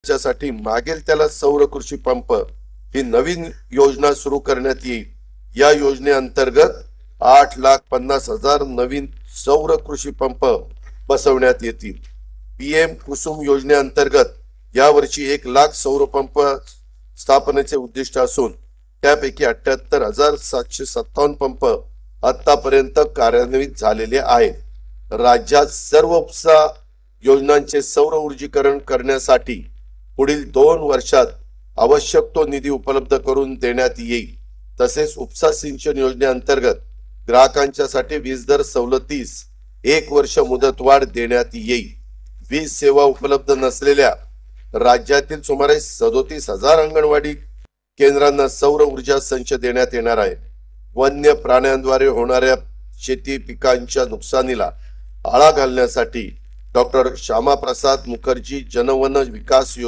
ज्याच्यासाठी मागेल त्याला सौर कृषी पंप ही नवीन योजना सुरू करण्यात येईल। या योजनेअंतर्गत 8,50,000 नवीन सौर कृषी पंप बसवण्यात येतील। पीएम कुसुम योजनेअंतर्गत यावर्षी 1,00,000 सौर पंप स्थापनेचे उद्दिष्ट असून त्यापैकी 78,757 पंप आतापर्यंत कार्यान्वित झालेले आहेत। राज्यात सर्व उपसा योजनांचे सौर ऊर्जीकरण करण्यासाठी पुढील 2 वर्षात आवश्यक तो निधी उपलब्ध करून देण्यात येईल। तसेच उपसा सिंचन योजनेअंतर्गत ग्राहकांच्यासाठी वीज दर सवलतीस 1 वर्ष मुदतवाढ देण्यात येईल। वीज सेवा उपलब्ध नसलेल्या राज्यातील सुमारे 37,000 अंगणवाडी केंद्रांना सौर ऊर्जा संच देण्यात येणार आहे। वन्य प्राण्यांद्वारे होणाऱ्या शेती पिकांच्या नुकसानीला आळा घालण्यासाठी डॉक्टर श्यामाप्रसाद मुखर्जी जनवन विकास योजना